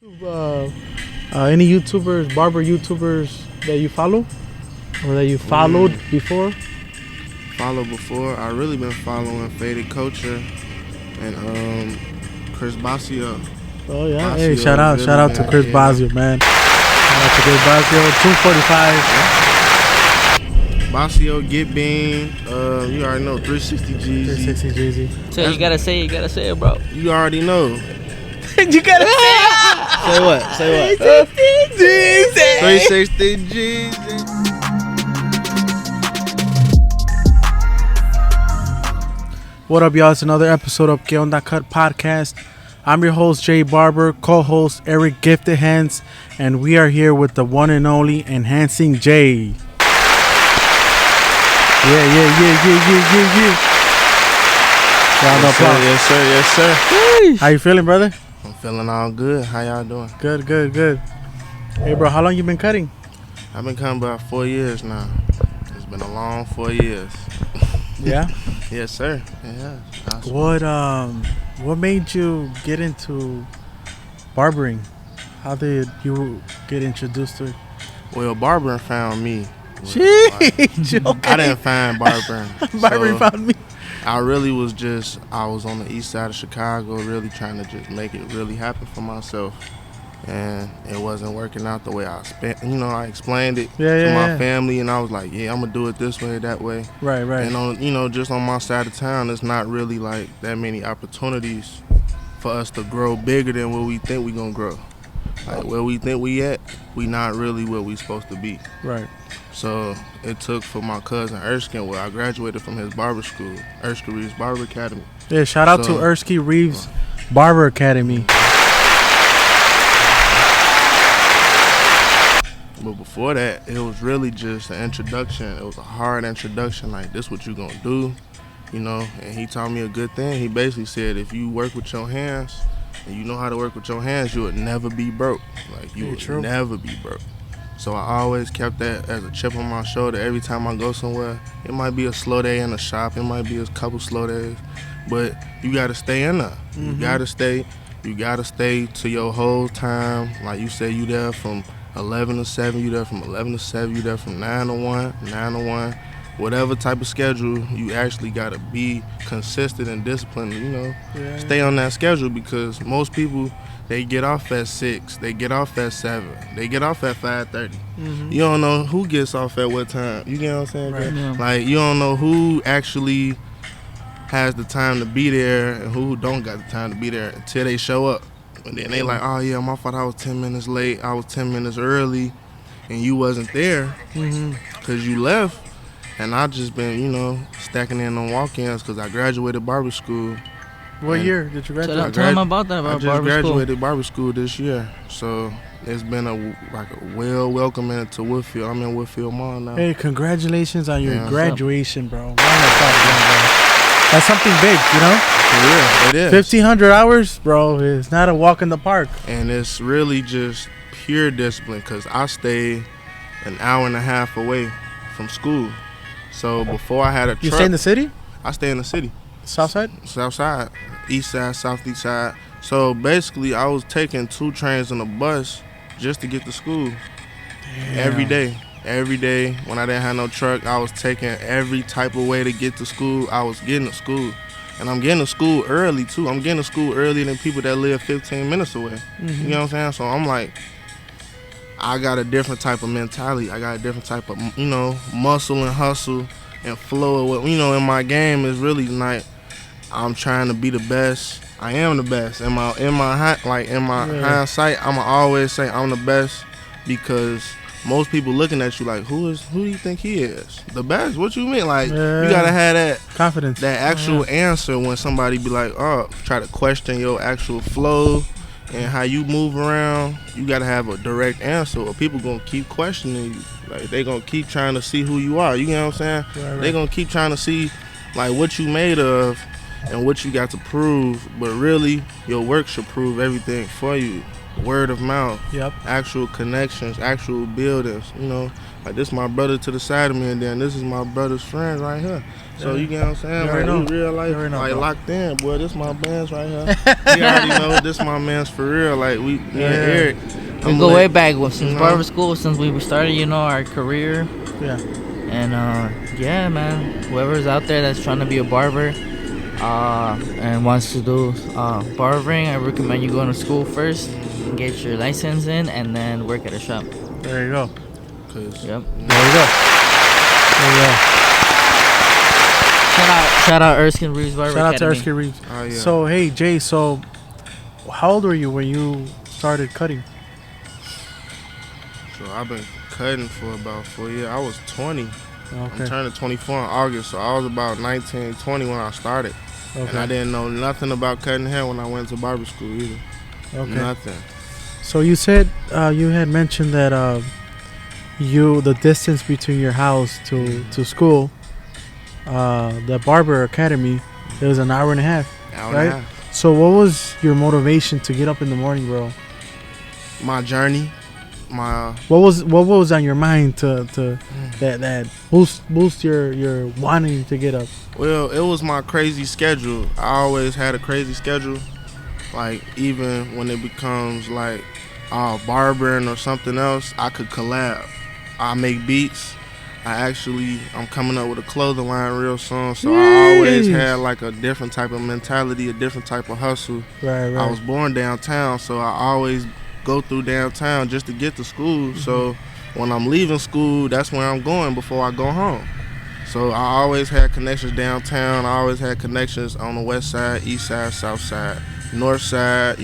Any YouTubers, barber YouTubers that you follow or that you followed before? Followed before. I really been following Faded Culture and Chris Basio. Oh yeah. Basio Hey, shout out to Chris Basio, man. Shout out to Chris Basio. 245. Basio, Get Bean. You already know 360 Jeezy. 360 Jeezy. So you gotta say it, bro. You already know. You gotta say Say what? Say what? 360 Jeezy. What up, y'all? It's another episode of Que Onda Cut Podcast. I'm your host, Jay Barber, co-host Eric Gifted Hands, and we are here with the one and only Enhancing Jay. Yeah. Round of applause. Yes, sir. How you feeling, brother? I'm feeling all good. How y'all doing? Good. Hey, bro, how long you been cutting? I've been coming about 4 years now. It's been a long 4 years. Yeah? Yes, sir. Yeah. What made you get into barbering? How did you get introduced to it? Well, barbering found me. Sheesh, okay. I didn't find barbering. Barbering found me. I was on the east side of Chicago really trying to just make it really happen for myself. And it wasn't working out the way I explained it to my family, and I was like, I'm gonna do it this way, that way. Right. And just on my side of town, there's not really like that many opportunities for us to grow bigger than where we think we gonna grow. Like where we think we at, we not really where we supposed to be. Right. So it took for my cousin Erskine, where I graduated from his barber school, Erskine Reeves Barber Academy. Yeah, shout out to Erskine Reeves Barber Academy. But before that, it was really just an introduction. It was a hard introduction, like, this what you gonna do, And he taught me a good thing. He basically said, if you work with your hands, and you know how to work with your hands, you would never be broke. Like, you would never be broke. So I always kept that as a chip on my shoulder every time I go somewhere. It might be a slow day in the shop. It might be a couple slow days. But you got to stay in there. Mm-hmm. You got to stay to your whole time. Like you said, you there from 11 to 7, you there from 11 to 7, you there from 9 to 1, 9 to 1. Whatever type of schedule, you actually got to be consistent and disciplined, Stay on that schedule, because most people, they get off at 6, they get off at 7, they get off at 5:30. Mm-hmm. You don't know who gets off at what time. You get what I'm saying? Right. Yeah. Like, you don't know who actually has the time to be there and who don't got the time to be there until they show up. And then they like, oh yeah, my fault, I was 10 minutes late, I was 10 minutes early, and you wasn't there because you left. And I just been, stacking in on walk-ins because I graduated barber school. What year did you graduate? Tell them about that, I just graduated barber school this year. So it's been a welcoming to Woodfield. I'm in Woodfield Mall now. Hey, congratulations on your graduation, bro. That's something big, Yeah, it is. 1,500 hours, bro, is not a walk in the park. And it's really just pure discipline, because I stay an hour and a half away from school. So before I had a truck. You stay in the city? I stay in the city. South side? South side. East side, southeast side. So basically, I was taking 2 trains and a bus just to get to school. Damn. Every day, when I didn't have no truck, I was taking every type of way to get to school. I was getting to school. And I'm getting to school early, too. I'm getting to school earlier than people that live 15 minutes away. Mm-hmm. You know what I'm saying? So I'm like, I got a different type of mentality. I got a different type of, muscle and hustle and flow. In my game is really like, I'm trying to be the best. I am the best. In my hindsight, I'ma always say I'm the best, because most people looking at you like, who do you think he is? The best? What you mean? Like, you gotta have that confidence, that actual answer when somebody be like, try to question your actual flow and how you move around. You gotta have a direct answer, or people gonna keep questioning you. Like, they gonna keep trying to see who you are. You know what I'm saying? Right. They gonna keep trying to see like what you made of and what you got to prove. But really, your work should prove everything for you. word of mouth, Yep. actual connections, actual buildings. You know, like this my brother to the side of me, and then this is my brother's friend right here. So Yeah. you get what I'm saying? You already Like we know. real life, You already know, like bro. locked in, boy. This my man's right here. He already know this my man's for real. Like me and Eric. We I'm go like, way back since you know? barber school, since we started, our career. Yeah. And yeah, man, whoever's out there that's trying to be a barber and wants to do barbering, I recommend you going to school first, get your license in, and then work at a shop. There you go. Cause Yep. There you go. There you go. Shout out Erskine Reeves Barber Shout out to Academy. Erskine Reeves. oh yeah. So hey Jay, so how old were you when you started cutting? So I've been cutting for about 4 years. I was 20. I'm Okay. turning 24 in August, so I was about 19, 20 when I started. And I Okay. didn't know nothing about cutting hair when I went to barber school either. Okay. Nothing. So you said you had mentioned that the distance between your house to school, the barber academy, it was an hour and a half. Hour Right? and a half. So what was your motivation to get up in the morning, bro? My journey, my What was on your mind to that boost your wanting to get up? well, it was my crazy schedule. I always had a crazy schedule. Like even when it becomes like barbering or something else, I could collab. I make beats. I'm coming up with a clothing line real soon, so I always Yes. had like a different type of mentality, a different type of hustle. Right, right. I was born downtown, so I always go through downtown just to get to school. So when I'm leaving school, that's where I'm going before I go home. So I always had connections downtown. I always had connections on the west side, east side, south side, north side,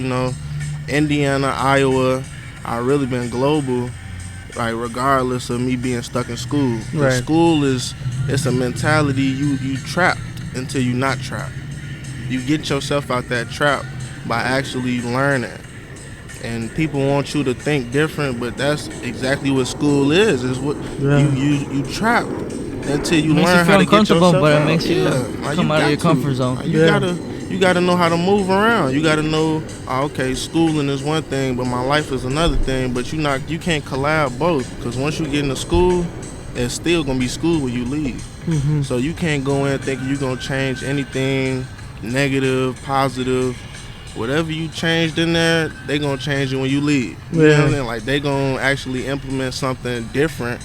Indiana, Iowa. I really been global, like regardless of me being stuck in school. 'Cause Right. school it's a mentality you trapped until you not trapped. You get yourself out that trap by actually learning. And people want you to think different, but that's exactly what school is. Is what Yeah. you trapped until you Makes you learn feel how to get uncomfortable, yourself but it out. makes you Like, come out of got your to. comfort zone. Like, Yeah. you gotta know how to move around. You gotta know, okay, schooling is one thing, but my life is another thing. But you can't collab both, because once you get into school, it's still gonna be school when you leave. Mm-hmm. So you can't go in thinking you're gonna change anything negative, positive. Whatever you changed in there, they gonna change it when you leave. You know what I'm saying? Like they gonna actually implement something different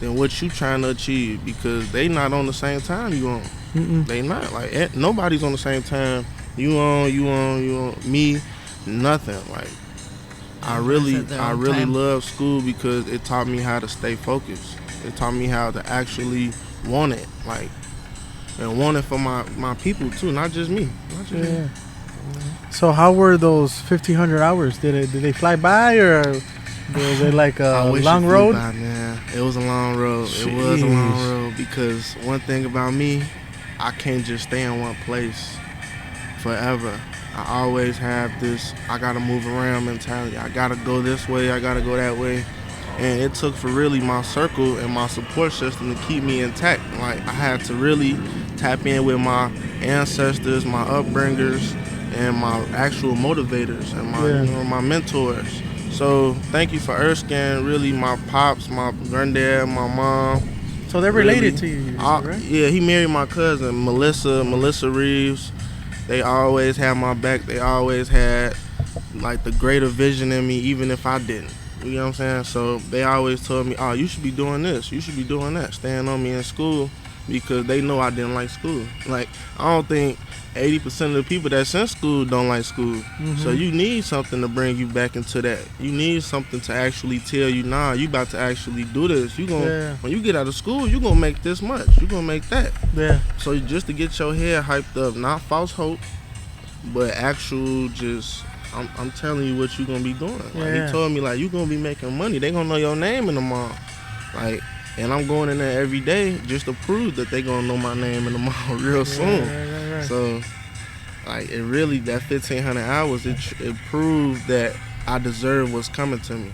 than what you trying to achieve, because they not on the same time you on. Mm-mm. They not like nobody's on the same time. You on me, nothing. Like I really at their own really time. love school because it taught me how to stay focused. It taught me how to actually want it, like, and want it for my people too, not just me. Not just me. Yeah. So how were those 1,500 hours? Did they fly by, or was it like I a wish long it flew road? by, man. It was a long road. It was a long Jeez. road, because one thing about me, I can't just stay in one place forever. I always have this I gotta move around mentality. I gotta go this way, I gotta go that way. And it took for really my circle and my support system to keep me intact. Like I had to really tap in with my ancestors, my upbringers, and my actual motivators and my my mentors. So thank you for Erskine, really my pops, my granddad, my mom. So they're related Really. to you, right? Yeah, he married my cousin, Melissa Reeves. They always had my back. They always had like the greater vision in me, even if I didn't. You know what I'm saying? So they always told me, oh, you should be doing this. You should be doing that. Staying on me in school, because they know I didn't like school. Like, I don't think 80% of the people that's in school don't like school. Mm-hmm. So you need something to bring you back into that. You need something to actually tell you, nah, you about to actually do this. When you get out of school, you gonna make this much. You gonna make that. Yeah. So just to get your head hyped up, not false hope, but actual just, I'm telling you what you gonna be doing. Like, Yeah. he told me, like, you gonna be making money. They gonna know your name in the mall. Like, and I'm going in there every day just to prove that they gonna know my name in the mall real soon. Right. So, like, it really, that 1,500 hours, it proved that I deserve what's coming to me.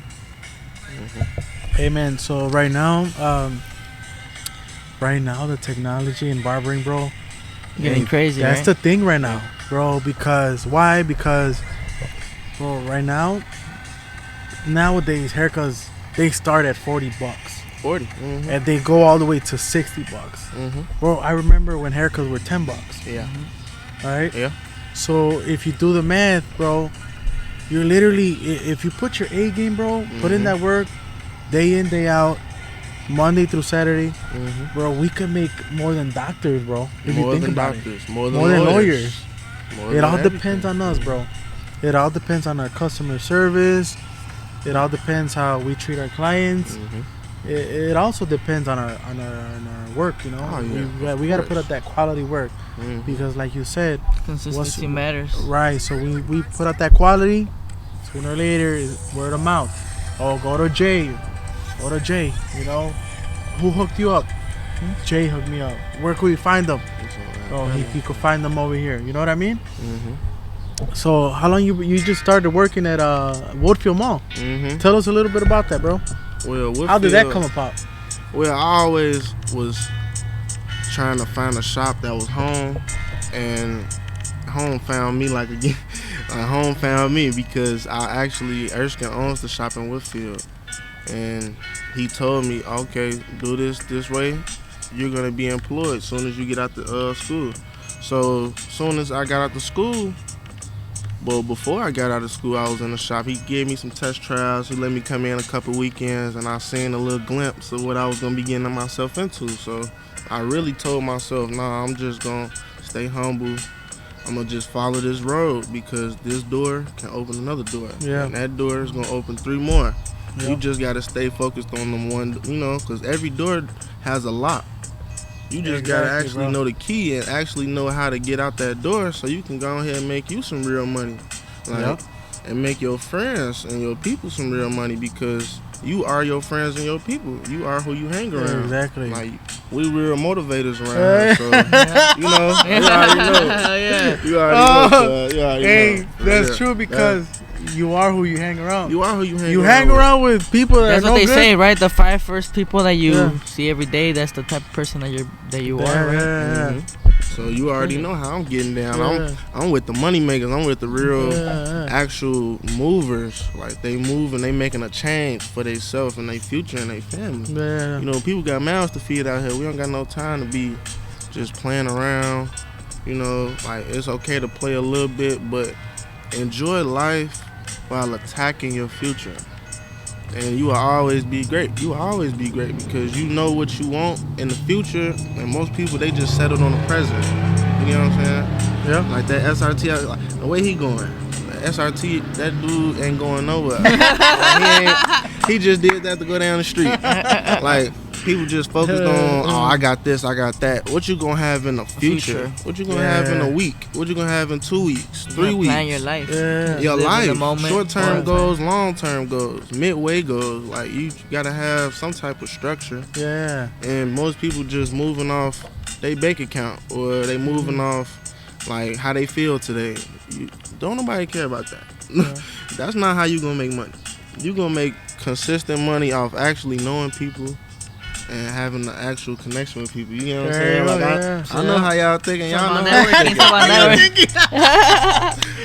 Hey man, so right now the technology in barbering, bro, Getting crazy, that's right? the thing right now, bro. Because why? Because, bro, right now nowadays haircuts they start at $40 40. Mm-hmm. and they go all the way to $60. Mm-hmm. Bro, I remember when haircuts were $10. Yeah. All right. Yeah. So if you do the math, bro, you're literally if you put your A game, bro, put in that work, day in day out, Monday through Saturday, bro, we could make more than doctors, bro. If More you think than about doctors. it, More more than lawyers. More It than all everything. depends on us, bro. It all depends on our customer service. It all depends how we treat our clients. It also depends on our work, you know. Oh, yeah, we got to put up that quality work because, like you said, Consistency matters. right. So we put up that quality. Sooner or later, word of mouth. Oh, go to Jay. Go to Jay. You know, who hooked you up? Jay hooked me up. Where could we find them? Oh, he could find them over here. You know what I mean? So how long you just started working at Woodfield Mall? Tell us a little bit about that, bro. Well, How did that come about? Well, I always was trying to find a shop that was home, and home found me like again. Home found me because Erskine owns the shop in Woodfield, and he told me, okay, do this way, you're gonna be employed soon as you get out the school. So soon as I got out the school. Well, before I got out of school, I was in the shop. He gave me some test trials. He let me come in a couple weekends, and I seen a little glimpse of what I was going to be getting myself into. So I really told myself, nah, I'm just going to stay humble. I'm going to just follow this road because this door can open another door. Yeah. And that door is going to open 3 more. Yeah. You just got to stay focused on them one, you know, because every door has a lock. You just gotta actually know the key and actually know how to get out that door so you can go ahead and make you some real money. Like, and make your friends and your people some real money because you are your friends and your people. You are who you hang around. Exactly. Like, we real motivators around here, so, you know, you already know. You already know. Hey, that's true because you are who you hang around. You are who you hang around. You hang around with people that That's are what no they good. say, right? The 5 first people that you see every day. That's the type of person that you are, right? Yeah. So you already know how I'm getting down. Yeah. I'm with the money makers. I'm with the real, Yeah. actual movers. Like they move and they making a change for themselves and their future and their family. Yeah. You know, people got mouths to feed out here. We don't got no time to be just playing around. You know, like it's okay to play a little bit, but enjoy life while attacking your future. And you will always be great. You will always be great because you know what you want in the future. And most people, they just settled on the present. You know what I'm saying? Yeah. Like that SRT, like, the way he going. The SRT, that dude ain't going nowhere. Like, he just did that to go down the street. Like, people just focused on, oh, I got this, I got that. What you gonna have in the future? What you gonna have in a week? What you gonna have in 2 weeks, 3 weeks? Plan your life. Yeah. Your Live in life, the moment. short-term goals, long-term goals, midway goals. Like, you gotta have some type of structure. Yeah. And most people just moving off their bank account or they moving off like how they feel today. Don't nobody care about that. That's not how you gonna make money. You gonna make consistent money off actually knowing people and having the actual connection with people. You know what I'm saying? Like I know how y'all thinking. Y'all know how networking.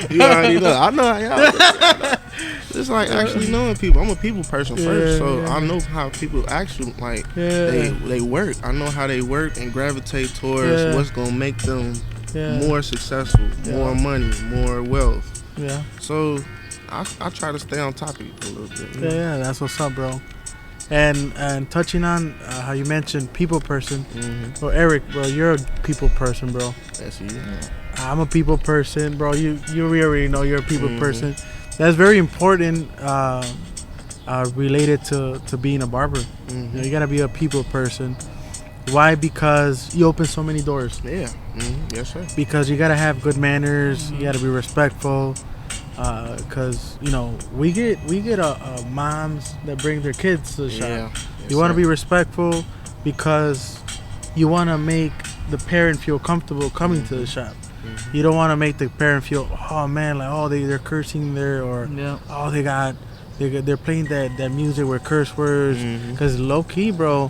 you already know. I know how y'all thinking. It's like actually knowing people. I'm a people person first, so I know how people actually like they work. I know how they work and gravitate towards what's gonna make them more successful, more money, more wealth. Yeah. So I try to stay on top of it a little bit. Yeah, that's what's up, bro. And touching on how you mentioned people person. Well, Eric, bro, you're a people person, bro. That's you. I'm a people person, bro. You already know you're a people person. That's very important related to being a barber. You know, you gotta be a people person. Why? Because you open so many doors. Yeah. Yes, sir. Because you gotta have good manners. You gotta be respectful. Cause you know we get moms that bring their kids to the shop. Yes, You want to be respectful because you want to make the parent feel comfortable coming to the shop. You don't want to make the parent feel, oh man, like they're cursing there, or they're playing that music with curse words. Cause low key, bro,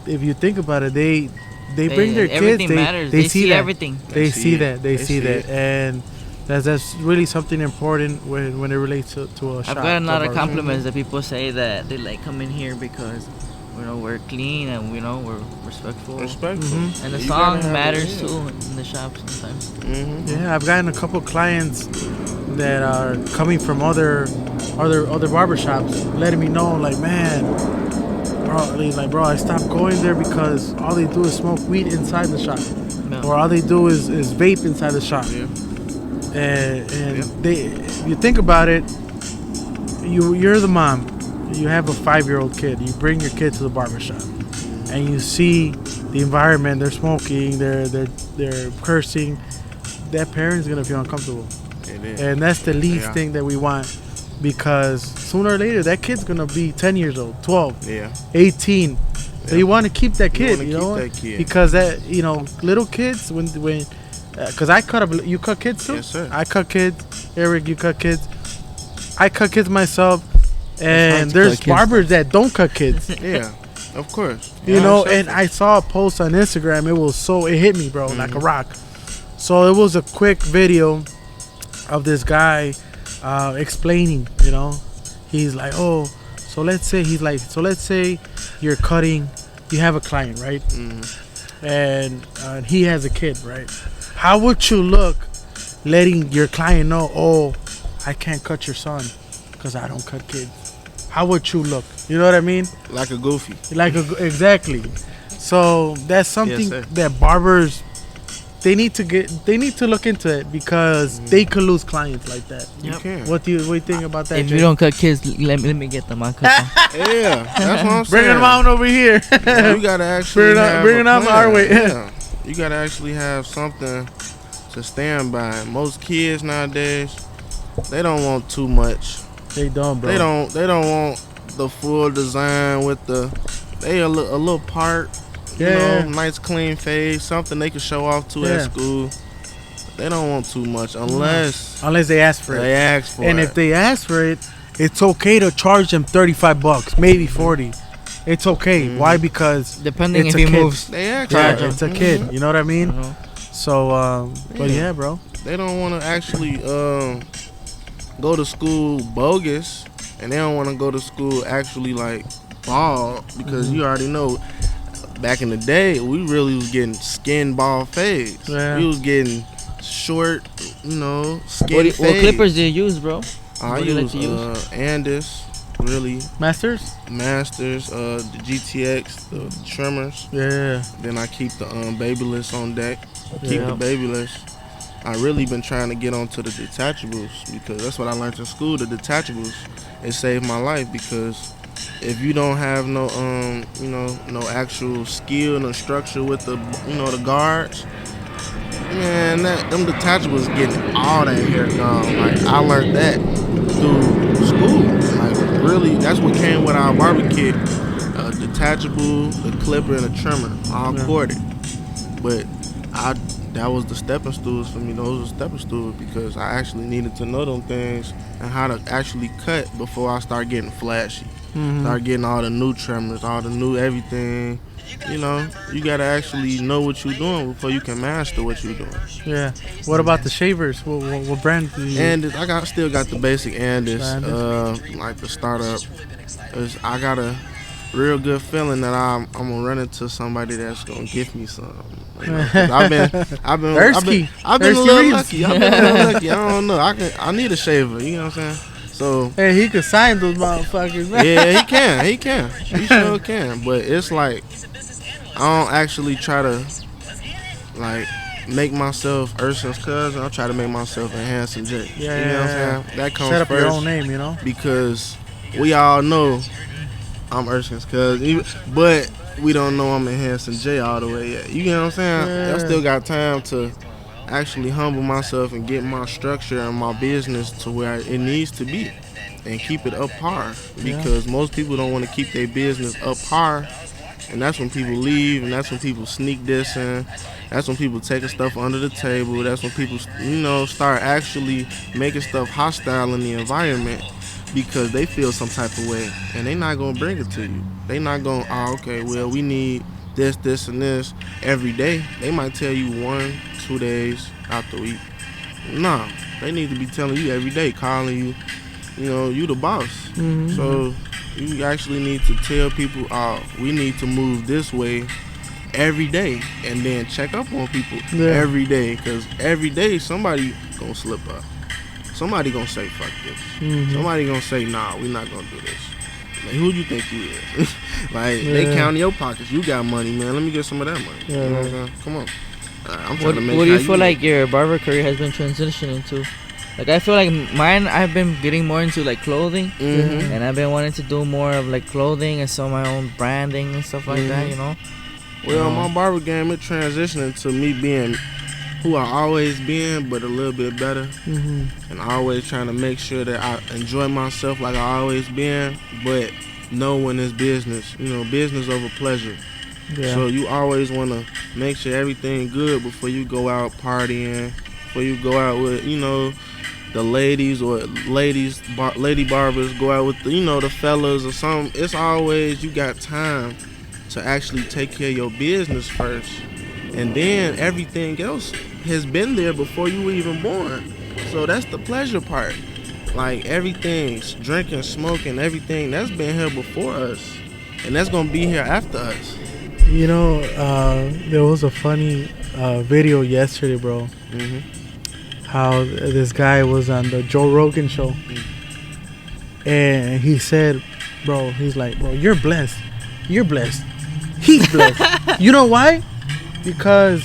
if you think about it, they bring their kids. Everything matters. They see that. everything. They see that. And That's really something important when it relates to a shop. I've gotten a lot of barber. compliments that people say that they like coming here because we're clean and we're respectful. Respectful. Mhm. And the You gotta song have matters it, too in the shop sometimes. Mm-hmm. Yeah, I've gotten a couple clients that are coming from other barbershops, letting me know like, man, bro, I stopped going there because all they do is smoke weed inside the shop, Yeah. or all they do is vape inside the shop. Yeah. And Yeah. if you think about it, you're the mom. You have a 5-year-old kid. You bring your kid to the barbershop, and you see the environment. They're smoking. They're cursing. That parent's gonna feel uncomfortable, It is. and that's the least Yeah. thing that we want, because sooner or later that kid's gonna be 10 years old, 12, Yeah. 18. So Yeah. you want to keep that You kid, wanna you know, keep that kid. because that little kids because I cut up. You cut kids too? Yes, sir. I cut kids. Eric, you cut kids. I cut kids myself. hard And to there's cut kids, barbers that don't cut kids. Yeah. Of course. You Yeah, know, sure. and I saw a post on Instagram. It hit me, bro, like a rock. So it was a quick video of this guy explaining, he's like, so let's say you're cutting, you have a client, right? And he has a kid, right? How would you look letting your client know, I can't cut your son because I don't cut kids? How would you look? You know what I mean? Like a goofy. Exactly. So that's something sir. that barbers they need to look into it, because they could lose clients like that. You can. What do you think about that? If Jay? you don't cut kids, let me get them. I'll cut them. Yeah. That's what I'm saying. Bring them on over here. You gotta actually Bring it on our way. Yeah. You gotta actually have something to stand by. Most kids nowadays, they don't want too much. They don't, bro. They don't want the full design with a little part. Yeah. Nice clean face, something they can show off to Yeah. at school. They don't want too much unless Unless they ask for they it. ask for And it. if they ask for it, it's okay to charge them $35, maybe 40. It's okay. Why? Because Depending it's if a he kid. moves. they ask Yeah, for it. it's a kid. You know what I I mean? don't know. So, but Yeah. yeah, bro. They don't want to actually go to school bogus, and they don't want to go to school actually like bald, because you already know. Back in the day, we really was getting skin bald fades. Yeah. We was getting short, skinny What fades. clippers do you use, bro? I what do you like use to use? Andis, really, Masters? Masters, the GTX, the trimmers. Yeah. Then I keep the Babyless on deck. Keep Yeah. the Babyless. I really been trying to get onto the detachables, because that's what I learned in school. The detachables, it saved my life, because if you don't have no no actual skill, no structure with the the guards, man, them detachables getting all that hair gone. Like, I learned that through school. Like, really, that's what came with our barbecue. Detachable, the clipper, and the trimmer, all Yeah. corded. But that was the stepping stools for me. Those were stepping stools, because I actually needed to know them things and how to actually cut before I start getting flashy. Start getting all the new trimmers, all the new everything. You gotta actually know what you're doing before you can master what you're doing. Yeah. What about the shavers? What brand do you And still got the basic Andis, Andis. like the startup. I got a real good feeling that I'm gonna run into somebody that's gonna give me some. 'Cause I've been Ersky. a Ersky little Reeves. lucky. I've been a little lucky. I don't know. I need a shaver. You know what I'm saying? So Hey, he could sign those motherfuckers. yeah, he can. He sure can. But it's like, I don't actually try to like make myself Urson's cousin. I try to make myself a Handsome J. You know what I'm saying? That comes Set up first, your own name, because we all know I'm Urson's cousin, but we don't know I'm a Handsome J all the way yet. You know what I'm saying? Yeah. I still got time to actually humble myself and get my structure and my business to where it needs to be, and keep it up par, because most people don't want to keep their business up par, and that's when people leave, and that's when people sneak dissing, that's when people taking stuff under the table, that's when people start actually making stuff hostile in the environment, because they feel some type of way, and they not gonna bring it to you. They not gonna, okay, well, we need this and this every day. They might tell you 1-2 days out the week. Nah, they need to be telling you every day, calling you. You know, you the boss. Mm-hmm. So you actually need to tell people, we need to move this way every day, and then check up on people every day, because every day somebody gonna slip up. Somebody gonna say fuck this. Mm-hmm. Somebody gonna say nah, we not gonna do this. Like, who you think you is? Like, they counting your pockets. You got money, man. Let me get some of that money. Yeah, you know what I'm saying? Come on. I'm trying What to make do you how feel like your barber career has been transitioning to? Like, I feel like mine, I've been getting more into like clothing, Mm-hmm. and I've been wanting to do more of like clothing and some of my own branding and stuff like that. You know. Well, my barber game, it transitioned to me being who I always been, but a little bit better. Mm-hmm. And always trying to make sure that I enjoy myself like I always been, but knowing it's business. You know, business over pleasure. Yeah. So you always want to make sure everything good before you go out partying, before you go out with, you know, the ladies or lady barbers, go out with the, you know, the fellas or something. It's always you got time to actually take care of your business first, and then everything else has been there before you were even born. So that's the pleasure part. Like, everything's drinking, smoking, everything that's been here before us, and that's gonna be here after us. You know, there was a funny video yesterday, bro. Mm-hmm. How this guy was on the Joe Rogan show, and he said, bro, he's like, bro, you're blessed. You're blessed. He's blessed. You know why? Because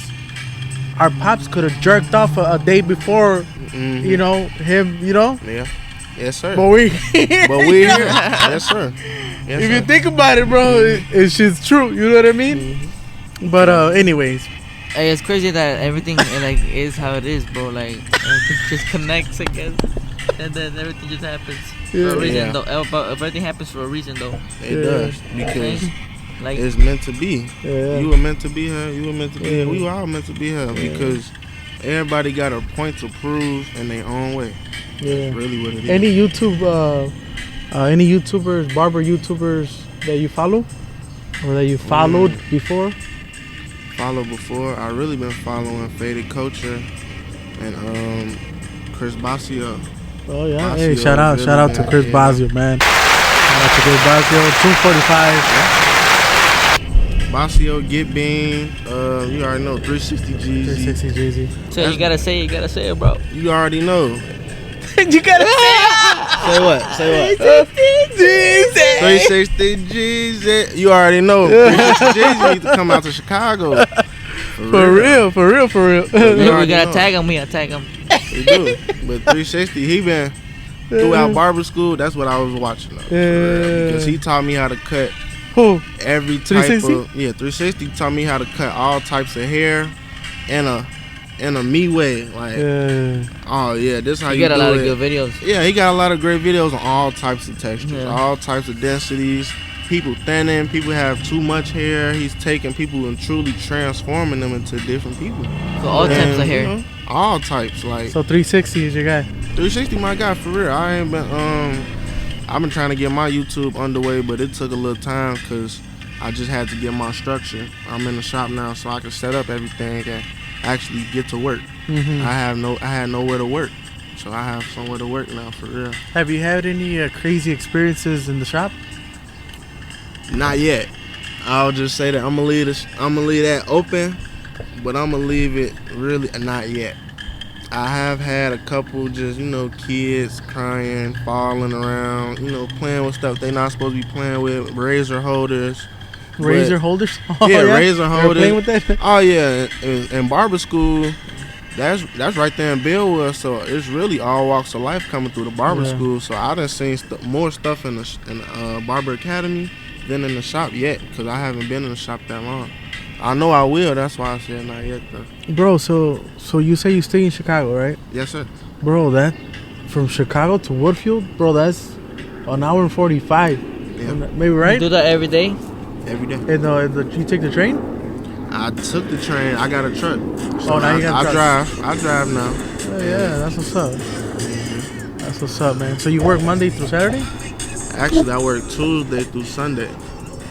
our pops could have jerked off a day before, you know, him, you know? Yeah. Yes, sir. But we here. Yes, sir. Yes, if sir. you think about it, bro, it's just true. You know what I mean? But anyways. Hey, it's crazy that everything like is how it is, bro. Like, everything just connects, I guess, and then everything just happens for a reason. Yeah. Though, everything happens for a reason, though. It does, because Like, it's meant to be. Yeah. You were meant to be here. You were meant to be here. We were all meant to be here, because everybody got a point to prove in their own way. Yeah. That's really what it is. Any YouTubers, barber YouTubers that you follow? Or that you followed before? Follow before? I really been following Faded Culture and Chris Basio. Oh yeah. Basio Hey, shout out to Chris Basio, man. Shout out to Chris Basio, 245. Basio, Get Bean, you already know, 360 G's. 360 Jeezy. so you gotta say it, bro. You already know. You gotta Say what? 360 G's. You already know. 360 G's need to come out to Chicago. For real. We already gotta know. tag him. We gotta tag him. We do. But 360, he been throughout barber school. That's what I was watching though. Because he taught me how to cut Who? every type 360? of 360 taught me how to cut all types of hair in a me way. Like, oh yeah, this how You you got a do lot it. of good videos. Yeah, he got a lot of great videos on all types of textures, Yeah. all types of densities. People thinning, people have too much hair. He's taking people and truly transforming them into different people. So all types of And, hair. you know, all types. Like, So 360 is your guy. 360, my guy, for real. I ain't been I've been trying to get my YouTube underway, but it took a little time because I just had to get my structure. I'm in the shop now, so I can set up everything and actually get to work. Mm-hmm. I had nowhere to work, so I have somewhere to work now, for real. Have you had any crazy experiences in the shop? Not yet. I'll just say that I'm gonna leave that open, but I'm gonna leave it really not yet. I have had a couple just, kids crying, falling around, playing with stuff they not supposed to be playing with, razor holders. Razor holders? Yeah, razor They were holders. playing with that? Oh yeah, in barber school, that's right there in Billwood. So it's really all walks of life coming through the barber Yeah. school. So I done seen more stuff in the barber academy than in the shop yet, because I haven't been in the shop that long. I know I will. That's why I said not yet though. Bro, so you say you stay in Chicago, right? Yes sir. Bro, that from Chicago to Woodfield, bro, that's an hour and 45. Yeah. Maybe, right? You do that every day. Every day. And you take the train? I took the train. I got a truck. So Oh, now you got a truck. I drive now. Oh, yeah, that's what's up. That's what's up, man. So you work Monday through Saturday? Actually, I work Tuesday through Sunday.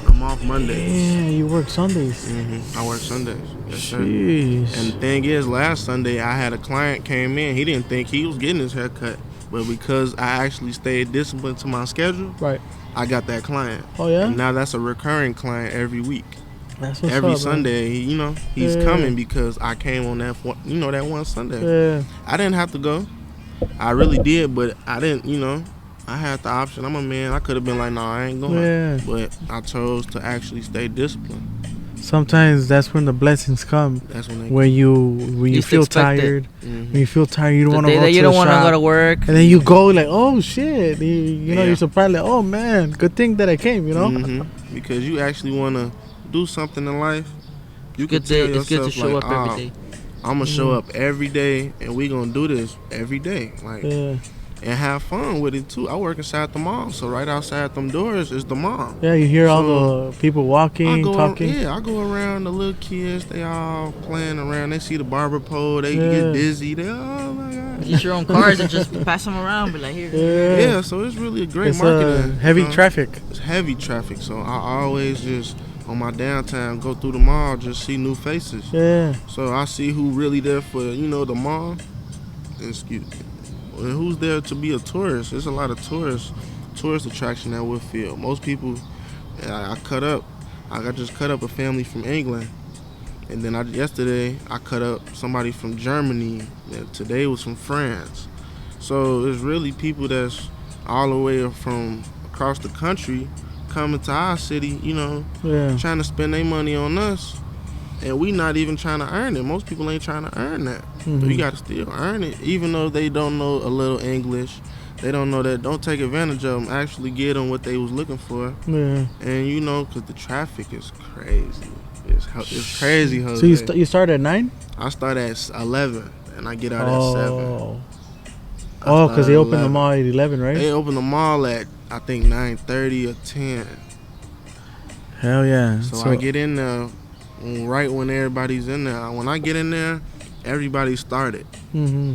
I'm off Mondays. Yeah, you work Sundays. I work Sundays. Yes, sir. Jeez. And the thing is, last Sunday I had a client came in. He didn't think he was getting his hair cut, but because I actually stayed disciplined to my schedule, Right. I got that client. Oh yeah. And now that's a recurring client every week. That's what's Every up, Sunday, he's Yeah. coming because I came on that one Sunday. Man. I didn't have to go. I really did, but I didn't, I had the option. I'm a man. I could have been like, no, I ain't going. Yeah. But I chose to actually stay disciplined. Sometimes that's when the blessings come. That's when they When you Least feel expected. tired. When you feel tired, you don't The want to day go that to you the don't want to shop. go to work. And then you go like, oh shit. You know, Yeah. you're surprised like, oh man, good thing that I came, you know? Because you actually want to do something in life. You can Good tell day. It's yourself good to show like, up every day. I'm gonna show up every day, and we gonna do this every day, like, Yeah. and have fun with it too. I work inside the mall, so right outside them doors is the mall. Yeah, you hear all So, the people walking, talking. I go around. The little kids, they all playing around. They see the barber pole, they Yeah. get dizzy. They, oh my god. Get your own cars and just pass them around. Be like, here. Yeah, so it's really a great It's marketing. heavy you know? traffic. It's heavy traffic, so I always just on my downtime go through the mall, just see new faces. Yeah. So I see who really there for the mall. Excuse me. And who's there to be a tourist? There's a lot of tourist attraction at Woodfield. Most people, I just cut up a family from England, and then yesterday I cut up somebody from Germany. And today was from France. So it's really people that's all the way from across the country coming to our city, Yeah. trying to spend their money on us, and we not even trying to earn it. Most people ain't trying to earn that. So you got to still earn it, even though they don't know a little English. They don't know that. Don't take advantage of them. Actually get them what they was looking for. Yeah. And because the traffic is crazy. It's crazy, Jose. So you start at 9? I start at 11 and I get out at 7. Oh, because they open the 11. mall at 11, right? They open the mall at I think 9:30 or 10. Hell yeah. So I get in there right when everybody's in there. When I get in there, everybody started.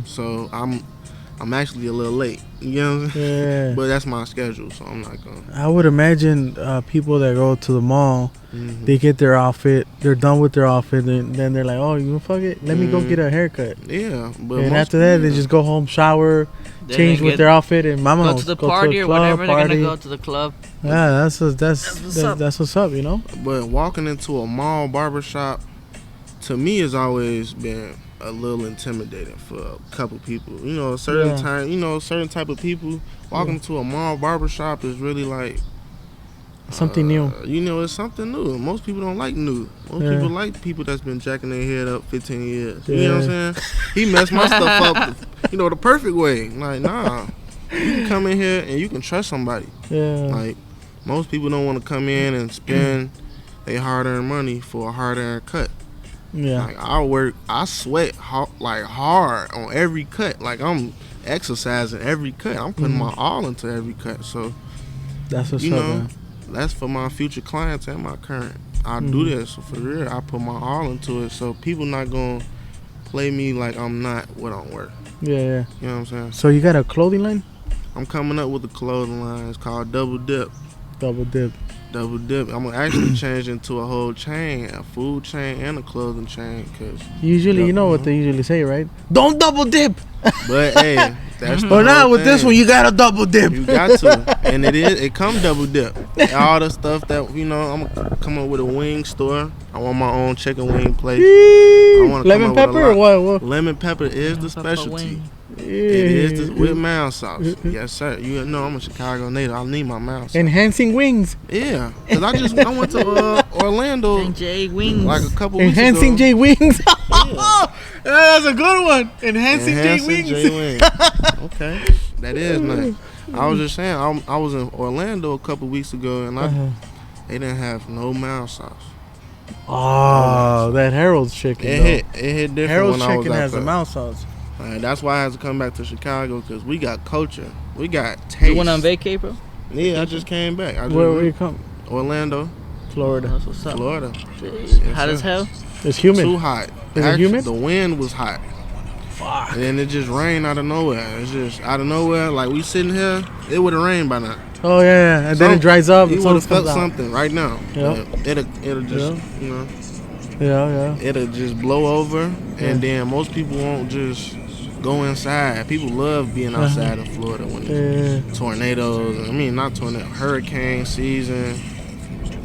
So I'm actually a little late. You know what I'm saying? Yeah. But that's my schedule, so I'm not going. I would imagine people that go to the mall, they get their outfit, they're done with their outfit, and then they're like, oh, you fuck it, let me go get a haircut. Yeah, but And after that, they just go home, shower, Then change they with their outfit, and mama Go to the party or whatever. They're gonna go to the club. Yeah, that's what's up, you know. But walking into a mall barbershop, to me, has always been a little intimidating for a couple people. Certain type of people walking into a mall barbershop is really like something new. It's something new. Most people don't like new. Most people like people that's been jacking their head up 15 years. You know what I'm saying? He messed my stuff up, the perfect way. Like, nah, you can come in here and you can trust somebody. Yeah. Like, most people don't want to come in and spend their hard-earned money for a hard-earned cut. Yeah. Like, I sweat hard on every cut. Like, I'm exercising every cut. I'm putting my all into every cut. So, that's what's up, man. That's for my future clients and my current. I do this for real. I put my all into it. So people not gonna play me like I'm not what I'm worth. Yeah. You know what I'm saying? So you got a clothing line? I'm coming up with a clothing line. It's called Double Dip. Double dip. Double Dip. I'm gonna actually change into a whole chain, a food chain and a clothing chain. Cause Usually, you know what they usually say, right? Don't double dip. But hey, that's the But now whole with this thing. one, you gotta double dip. You got to, and it come double dip. All the stuff that I'm gonna come up with a wing store. I want my own chicken wing place. I wanna Lemon come up with pepper or what? Lemon pepper is the Pepper specialty. wing. It is with mound sauce. Yes, sir. You know I'm a Chicago native. I need my mound sauce. Enhancing wings. Yeah, cause I went to Orlando And J Wings. like a couple weeks ago. Enhancing J wings. Yeah. That's a good one. Enhancing J Enhancing wings. J-Wing. Okay, that is nice. I was just saying, I was in Orlando a couple weeks ago, and they didn't have no mound sauce. Oh, that Harold's chicken. It hit different Harold's when I was chicken out has there. a mouse sauce. That's why I had to come back to Chicago, because we got culture, we got taste. You went on vacay, bro? Yeah, I just came back. Where you come? Orlando, Florida. That's what's up. Florida. Hot as hell. It's humid. Too hot. Is it humid? The wind was hot. Fuck. And it just rained out of nowhere. It's just out of nowhere. Like, we sitting here, it would have rained by now. Oh yeah, and then it dries up. You and would have sun felt comes out. something right now. Yep. But it'll just Yeah. it'll just blow over, Yeah. and then most people won't just go inside. People love being outside in Florida when it's tornadoes. I mean, not tornado, hurricane season.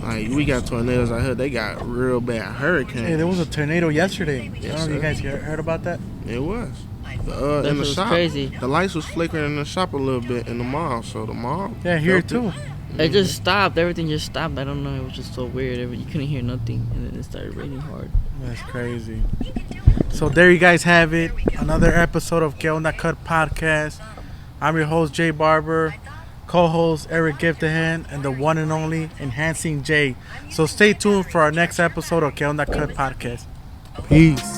Like, we got tornadoes out here. They got real bad hurricanes. Hey, there was a tornado yesterday. Yes, I don't know if you guys heard about that. It was. That In the was shop, crazy. the lights was flickering in the shop a little bit in the mall. So the mall. Yeah, here felt too. It just stopped. Everything just stopped. I don't know. It was just so weird. You couldn't hear nothing, and then it started raining hard. That's crazy. So there you guys have it. Another episode of Que Onda Cut Podcast. I'm your host, Jay Barber. Co-host, Eric Giftehand. And the one and only Enhancing Jay. So stay tuned for our next episode of Que Onda Cut Podcast. Peace.